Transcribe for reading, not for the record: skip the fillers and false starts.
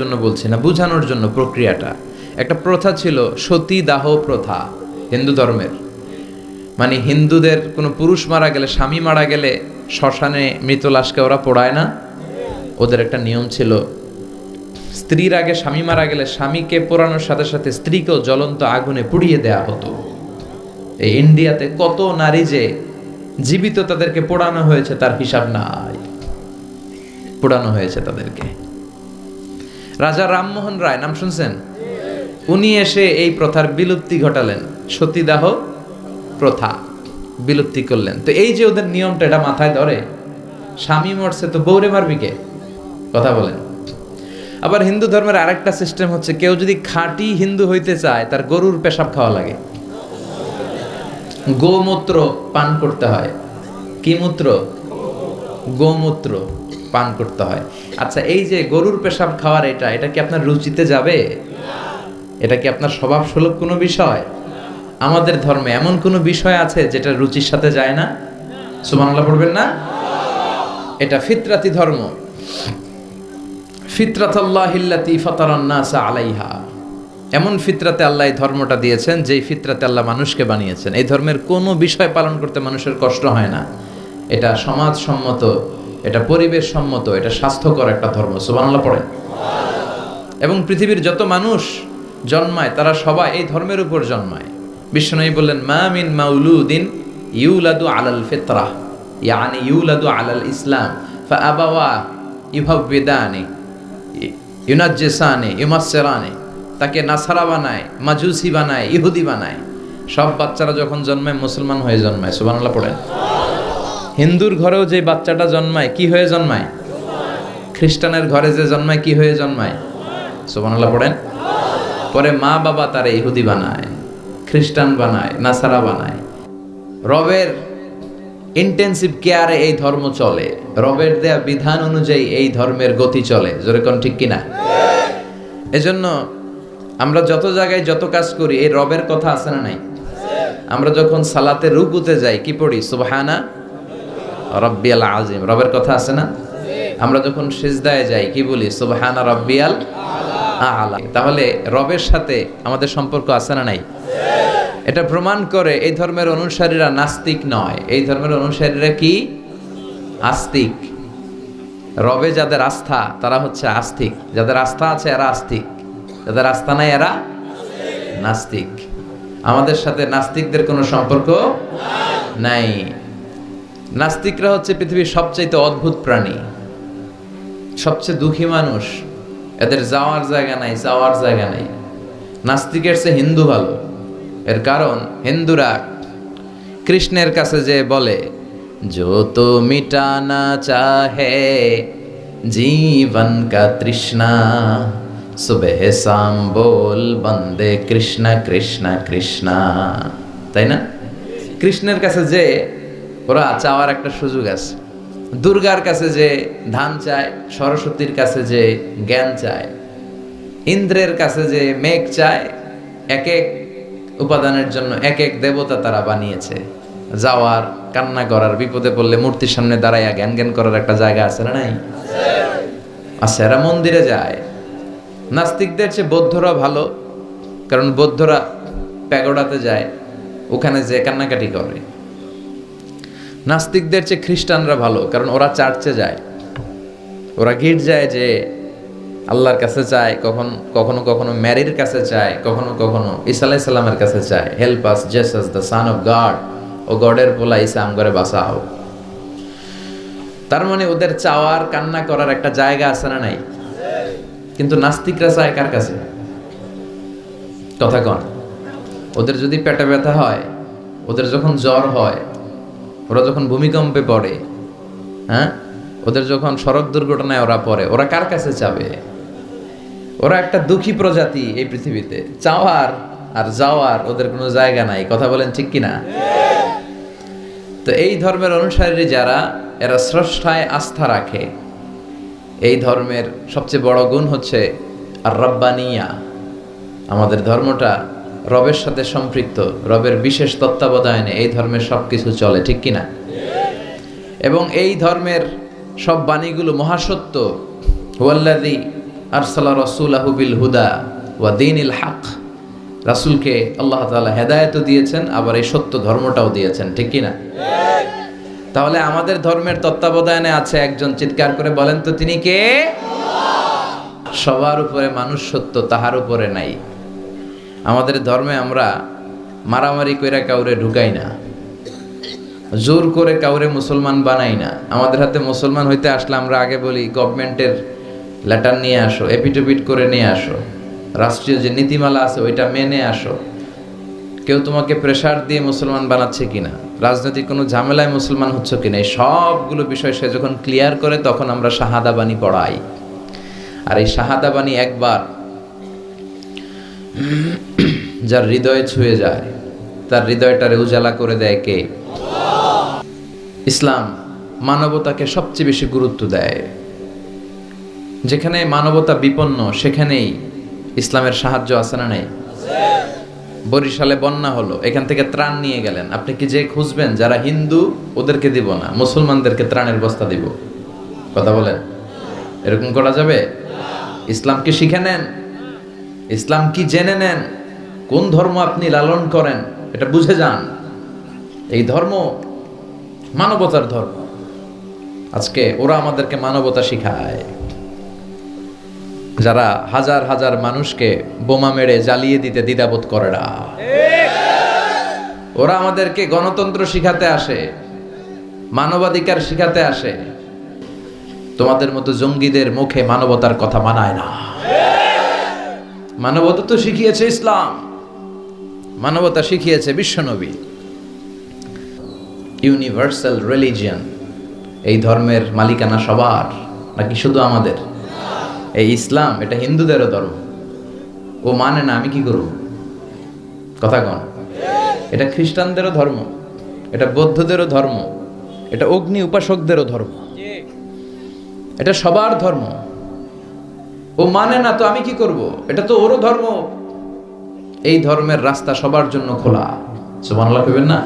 জন্য বলছি না, বুঝানোর জন্য। প্রক্রিয়াটা একটা প্রথা ছিল, সতী দাহ প্রথা হিন্দু ধর্মের। মানে হিন্দুদের কোনো পুরুষ মারা গেলে, স্বামী মারা গেলে শ্মশানে মৃত লাশকে ওরা পোড়ায় না। ওদের একটা নিয়ম ছিল, স্ত্রীর আগে স্বামী মারা গেলে স্বামীকে পোড়ানোর সাথে সাথে স্ত্রীকেও জ্বলন্ত আগুনে পুড়িয়ে দেয়া হতো। এই ইন্ডিয়াতে কত নারী যে জীবিত তাদেরকে পোড়ানো হয়েছে তার হিসাব নাই, পোড়ানো হয়েছে তাদেরকে। রাজা রামমোহন রায় নাম শুনছেন? উনি এসে এই প্রথার বিলুপ্তি ঘটালেন, সতীদাহ প্রথা বিলুপ্তি করলেন। তো এই যে ওদের নিয়মটা, এটা মাথায় ধরে, স্বামী মরছে তো বউরে মারবি কে? কথা বলেন। আবার হিন্দু ধর্মের আরেকটা সিস্টেম হচ্ছে, কেউ যদি খাঁটি হিন্দু হইতে চায় তার গরুর পেশাব খাওয়া লাগে, গোমূত্র পান করতে হয়। কি মূত্র? গোমূত্র পান করতে হয়। আচ্ছা, এই যে গরুর পেশাব খাওয়ার এটা কি আপনার রুচিতে যাবে? এটা কি আপনার স্বভাব সুলভ কোনো বিষয়? আমাদের ধর্মে এমন কোনো বিষয় আছে যেটা রুচির সাথে যায় না? সুবহানাল্লাহ পড়বেন না? এটা ফিতরাতি ধর্ম। ফিতরাতাল্লাহিল্লাতী ফাতারান নাসা আলাইহা। এমন ফিতরাতে আল্লাহ এই ধর্মটা দিয়েছেন, যেই ফিতরাতে আল্লাহ মানুষকে বানিয়েছেন। এই ধর্মের কোনো বিষয় পালন করতে মানুষের কষ্ট হয় না। এটা সমাজসম্মত, এটা পরিবেশ সম্মত, এটা স্বাস্থ্যকর একটা ধর্ম। সুবহানাল্লাহ পড়েন। এবং পৃথিবীর যত মানুষ জন্মায় তারা সবাই এই ধর্মের উপর জন্মায়। বিশ্বনবী বললেন, মা মিন মাউলুদিন ইউলাদু আলাল ফিতরাহ, ইয়ানি ইউলাদু আলাল ইসলাম ফাআবাওয়া ইউহাব্বিদানি ইউনাজ্জিসানি ইউমাসসিরানি। তাকে নাসারা বানায়, মাজুসি বানায়, ইহুদি বানায়। সব বাচ্চারা যখন জন্মায় মুসলমান হয়ে জন্মায়। সুবহানাল্লাহ পড়েন। হিন্দুর ঘরেও যে বাচ্চাটা জন্মায় কি হয়ে জন্মায়? খ্রিস্টানের ঘরে যে জন্মায় কি হয়ে জন্মায়? সুবহানাল্লাহ পড়েন। পরে মা বাবা তারে ইহুদি বানায়, খ্রিস্টান বানায়, নাসারা বানায়। রবের ইন্টেন্সিভ কেয়ারে এই ধর্ম চলে, রবের দেয়া বিধান অনুযায়ী এই ধর্মের গতি চলে। জোরে কোন ঠিক কিনা? এজন্য আমরা যত জায়গায় যত কাজ করি, এই রবের কথা আছে না নাই? আমরা যখন সালাতে রুকুতে যাই কি পড়ি? সুবহানা রাব্বিয়াল আযীম, রবের কথা আছে না? আমরা যখন সিজদায় যাই কি বলি? সুবহানা রাব্বিয়াল আ'লা। তাহলে রবের সাথে আমাদের সম্পর্ক আছে না নাই? এটা প্রমাণ করে এই ধর্মের অনুসারীরা নাস্তিক নয়। এই ধর্মের অনুসারীরা কি? আস্তিক। রবে যাদের আস্থা তারা হচ্ছে আস্তিক, যাদের আস্থা আছে এরা আস্তিক, যাদের আস্থা নাই এরা নাস্তিক। আমাদের সাথে নাস্তিকদের কোনো সম্পর্ক নাই। নাস্তিকরা হচ্ছে পৃথিবীর সবচেয়ে অদ্ভুত প্রাণী, সবচেয়ে দুঃখী মানুষ। এদের যাওয়ার জায়গা নাই, যাওয়ার জায়গা নাই। নাস্তিকের চেয়ে হিন্দু ভালো। এর কারণ হিন্দুরা কৃষ্ণের কাছে যে বলে, जो तो मिटाना चाहे जीवन का तृष्णा, सुबह शाम बोल बंदे कृष्णा कृष्णा कृष्णा। তাই না? কৃষ্ণের কাছে যে ওরা চাওয়ার একটা সুযোগ আছে। দুর্গার কাছে যে ধান চায়, সরস্বতীর কাছে যে জ্ঞান চায়, ইন্দ্রের কাছে যে মেঘ চায়, এক এক উপাদানের জন্য এক এক দেবতা তারা বানিয়েছে। যাওয়ার, কান্না করার, বিপদে পড়লে মূর্তির সামনে দাঁড়াইয়া জ্ঞান জ্ঞান করার একটা জায়গা আছে না নাই? আচ্ছা, এরা মন্দিরে যায়। নাস্তিকদের চেয়ে বৌদ্ধরা ভালো, কারণ বৌদ্ধরা প্যাগোডাতে যায়, ওখানে যে কান্নাকাটি করে। নাস্তিকদের চেয়ে খ্রিস্টানরা ভালো, কারণ ওরা চার্চে যায়, ওরা গির্জায় যে আল্লাহর কাছে চায়, কখনো কখনো ম্যারির কাছে চায়, কখনো কখনো ঈসা আলাইহিস সালামের কাছে চায়, help us Jesus the son of God, ও গডের পোলা ঈসা আমগরে বাঁচাও। তার মানে ওদের চাওয়ার, কান্না করার একটা জায়গা আছে না নাই? কিন্তু নাস্তিকরা চায় কার কাছে? কথা কন। ওদের যদি পেটে ব্যথা হয়, ওদের যখন জ্বর হয়, ওরা যখন ভূমিকম্পে পড়ে, হ্যাঁ, ওদের যখন সড়ক দুর্ঘটনায় ওরা পড়ে, ওরা কার কাছে চাবে? ওরা একটা দুঃখী প্রজাতি এই পৃথিবীতে। চাওয়ার আর যাওয়ার ওদের কোনো জায়গা নাই। কথা বলেন ঠিক কিনা? তো এই ধর্মের অনুসারী যারা, এরা স্রষ্টায় আস্থা রাখে। এই ধর্মের সবচেয়ে বড় গুণ হচ্ছে আর রব্বানিয়া। আমাদের ধর্মটা রবের সাথে সম্পৃক্ত, রবের বিশেষ তত্ত্বাবধানে এই ধর্মের সব কিছু চলে, ঠিক কিনা? এবং এই ধর্মের সব বাণীগুলো মহাসত্য। হুয়াল্লাযী আরসালা রাসূলাহু বিল হুদা ওয়া দীনিল হক, রাসূলকে আল্লাহ তাআলা হেদায়েতও দিয়েছেন, আবার এই সত্য ধর্মটাও দিয়েছেন, ঠিক কি না? তাহলে আমাদের ধর্মের তত্ত্বাবধানে আছে একজন, চিৎকার করে বলেন তো তিনি কে? সবার উপরে মানুষ সত্য, তাহার উপরে নাই। আমাদের ধর্মে আমরা মারামারি কইরা কাউরে ঢুকাই না, জোর করে কাউরে মুসলমান বানাই না। আমাদের হাতে মুসলমান হইতে আসলে আমরা আগে বলি গভর্নমেন্টের লেটার নিয়ে আসো, এপিটোপিট করে নিয়ে আসো, রাষ্ট্রীয় যে নীতিমালা আছে ওইটা মেনে আসো। কেউ তোমাকে প্রেসার দিয়ে মুসলমান বানাচ্ছে কিনা, রাজনৈতিক কোনো ঝামেলায় মুসলমান হচ্ছে কিনা, এই সবগুলো বিষয় সে যখন ক্লিয়ার করে তখন আমরা শাহাদা বাণী পড়াই। আর এই শাহাদা বাণী একবার যার হৃদয়ে ছুঁয়ে যায়, তার হৃদয়টারে উজালা করে দেয় কে? ইসলাম মানবতাকে সবচেয়ে বেশি গুরুত্ব দেয়। যেখানে মানবতা বিপন্ন সেখানেই ইসলামের সাহায্য আছে না নাই? বরিশালে বন্যা হলো, এখান থেকে ত্রাণ নিয়ে গেলেন, আপনি কি যে খুঁজবেন যারা হিন্দু ওদেরকে দিব না, মুসলমানদেরকে ত্রাণের বস্তা দিব? কথা বলেন, এরকম করা যাবে? ইসলাম কি শিখে নেন, ইসলাম কি জেনে নেন, কোন ধর্ম আপনি লালন করেন এটা বুঝে যান। এই ধর্ম মানবতার ধর্ম। আজকে ওরা আমাদেরকে মানবতা শিখায়, যারা হাজার হাজার মানুষকে বোমা মেরে জ্বালিয়ে দিতে দ্বিধাবোধ করে না। ওরা আমাদেরকে গণতন্ত্র শিখাতে আসে, মানবাধিকার শিখাতে আসে। তোমাদের মতো জঙ্গিদের মুখে মানবতার কথা মানায় না। মানবতা তো শিখিয়েছে ইসলাম, মানবতা শিখিয়েছে বিশ্বনবী। ইউনিভার্সাল রিলিজিয়ন, এই ধর্মের মালিকানা সবার নাকি শুধু আমাদের? এই ইসলাম এটা হিন্দুদেরও ধর্ম, ও মানে না, আমি কি করব? কথা কন। এটা খ্রিস্টানদেরও ধর্ম, এটা বৌদ্ধদেরও ধর্ম, এটা অগ্নি উপাসকদেরও ধর্ম, এটা সবার ধর্ম। ও মানে না তো আমি কি করব? এটা তো ওরও ধর্ম। এই ধর্মের রাস্তা সবার জন্য খোলা। সুবহানাল্লাহ কইবেন না?